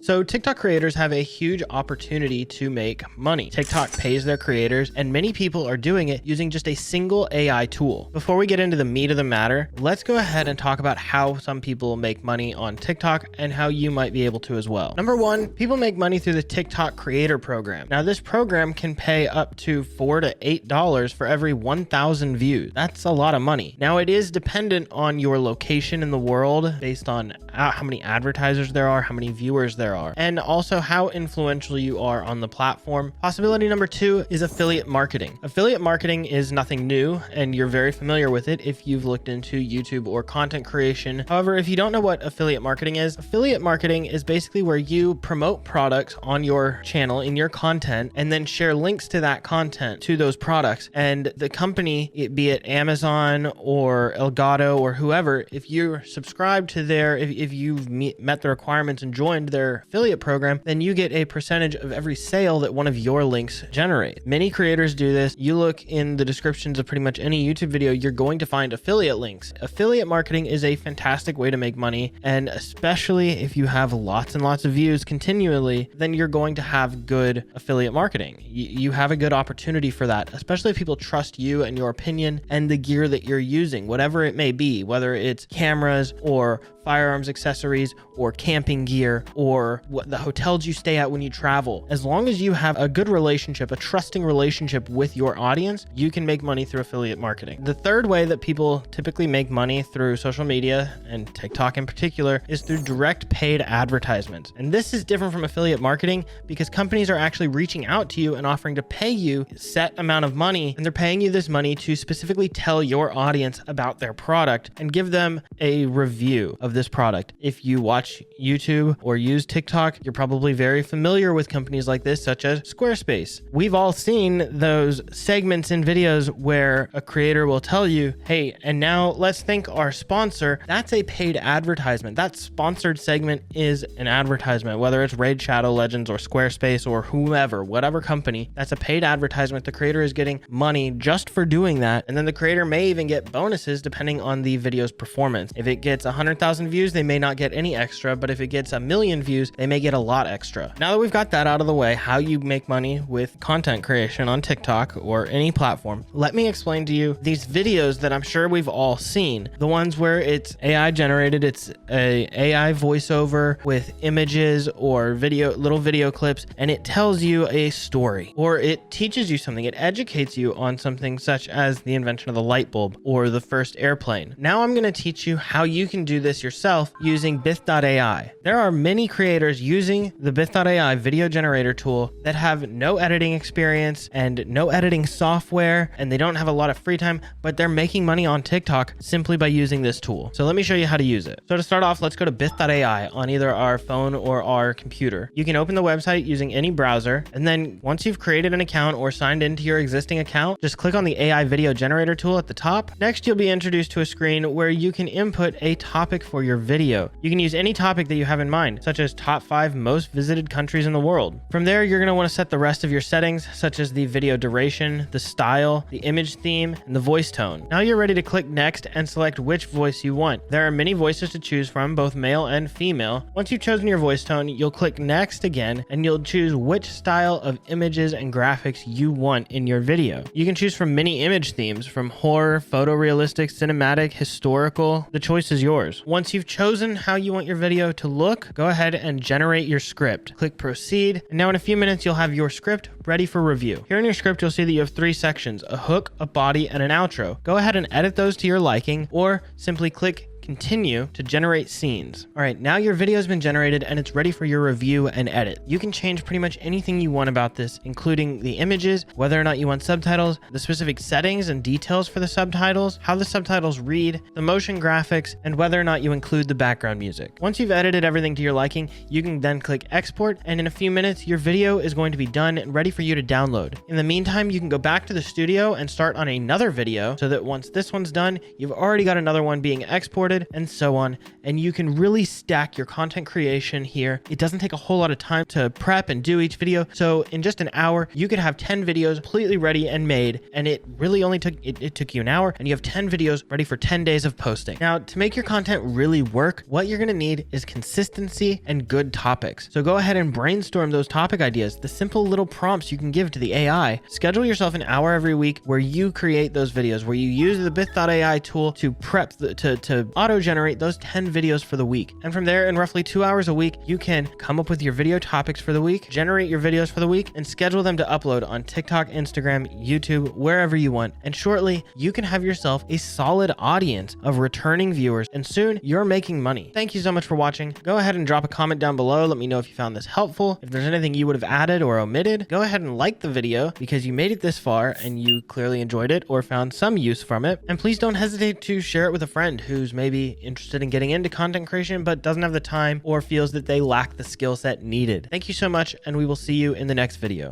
So TikTok creators have a huge opportunity to make money. TikTok pays their creators, and many people are doing it using just a single AI tool. Before we get into the meat of the matter, let's go ahead and talk about how some people make money on TikTok and how you might be able to as well. Number one, people make money through the TikTok creator program. Now this program can pay up to $4 to $8 for every 1,000 views. That's a lot of money. Now it is dependent on your location in the world based on how many advertisers there are, how many viewers there are, and also how influential you are on the platform. Possibility number two is affiliate marketing. Affiliate marketing is nothing new, and you're very familiar with it if you've looked into YouTube or content creation. However, if you don't know what affiliate marketing is basically where you promote products on your channel in your content and then share links to that content to those products. And the company, be it Amazon or Elgato or whoever, if you're subscribed to if you've met the requirements and joined their affiliate program, then you get a percentage of every sale that one of your links generate. Many creators do this. You look in the descriptions of pretty much any YouTube video, you're going to find affiliate links. Affiliate marketing is a fantastic way to make money, and especially if you have lots and lots of views continually, then you're going to have good affiliate marketing. You have a good opportunity for that, especially if people trust you and your opinion and the gear that you're using, whatever it may be, whether it's cameras or firearms accessories or camping gear or what the hotels you stay at when you travel. As long as you have a good relationship, a trusting relationship with your audience, you can make money through affiliate marketing. The third way that people typically make money through social media, and TikTok in particular, is through direct paid advertisements. And this is different from affiliate marketing because companies are actually reaching out to you and offering to pay you a set amount of money, and they're paying you this money to specifically tell your audience about their product and give them a review of this product. If you watch YouTube or use TikTok, you're probably very familiar with companies like this, such as Squarespace. We've all seen those segments in videos where a creator will tell you, hey, and now let's thank our sponsor. That's a paid advertisement. That sponsored segment is an advertisement, whether it's Raid Shadow Legends or Squarespace or whomever, whatever company, that's a paid advertisement. The creator is getting money just for doing that. And then the creator may even get bonuses depending on the video's performance. If it gets 100,000 views, they may not get any extra, but if it gets 1 million views, they may get a lot extra. Now that we've got that out of the way, how you make money with content creation on TikTok or any platform, let me explain to you these videos that I'm sure we've all seen. The ones where it's AI generated, it's a AI voiceover with images or little video clips, and it tells you a story, or it teaches you something, it educates you on something such as the invention of the light bulb or the first airplane. Now I'm going to teach you how you can do this yourself using Bith.ai. There are many creators using the Bith.ai video generator tool that have no editing experience and no editing software, and they don't have a lot of free time, but they're making money on TikTok simply by using this tool. So let me show you how to use it. So to start off, let's go to Bith.ai on either our phone or our computer. You can open the website using any browser, and then once you've created an account or signed into your existing account, just click on the AI video generator tool at the top. Next, you'll be introduced to a screen where you can input a topic for your video. You can use any topic that you have in mind, such as top 5 most visited countries in the world. From there, you're going to want to set the rest of your settings, such as the video duration, the style, the image theme, and the voice tone. Now you're ready to click next and select which voice you want. There are many voices to choose from, both male and female. Once you've chosen your voice tone, you'll click next again, and you'll choose which style of images and graphics you want in your video. You can choose from many image themes, from horror, photorealistic, cinematic, historical. The choice is yours. Once you've chosen how you want your video to look, go ahead and generate your script. Click proceed, and now in a few minutes you'll have your script ready for review. Here in your script you'll see that you have 3 sections: a hook, a body, and an outro. Go ahead and edit those to your liking, or simply click continue to generate scenes. All right, now your video has been generated and it's ready for your review and edit. You can change pretty much anything you want about this, including the images, whether or not you want subtitles, the specific settings and details for the subtitles, how the subtitles read, the motion graphics, and whether or not you include the background music. Once you've edited everything to your liking, you can then click export, and in a few minutes, your video is going to be done and ready for you to download. In the meantime, you can go back to the studio and start on another video so that once this one's done, you've already got another one being exported started, and so on. And you can really stack your content creation here. It doesn't take a whole lot of time to prep and do each video. So in just an hour, you could have 10 videos completely ready and made, and it really only took, it took you an hour, and you have 10 videos ready for 10 days of posting. Now, to make your content really work, what you're gonna need is consistency and good topics. So go ahead and brainstorm those topic ideas, the simple little prompts you can give to the AI. Schedule yourself an hour every week where you create those videos, where you use the Bith.ai tool to prep, to auto-generate those 10 videos for the week. And from there, in roughly 2 hours a week, you can come up with your video topics for the week, generate your videos for the week, and schedule them to upload on TikTok, Instagram, YouTube, wherever you want. And shortly, you can have yourself a solid audience of returning viewers, and soon you're making money. Thank you so much for watching. Go ahead and drop a comment down below. Let me know if you found this helpful. If there's anything you would have added or omitted, go ahead and like the video because you made it this far and you clearly enjoyed it or found some use from it. And please don't hesitate to share it with a friend who's maybe interested in getting into content creation but doesn't have the time or feels that they lack the skill set needed. Thank you so much, and we will see you in the next video.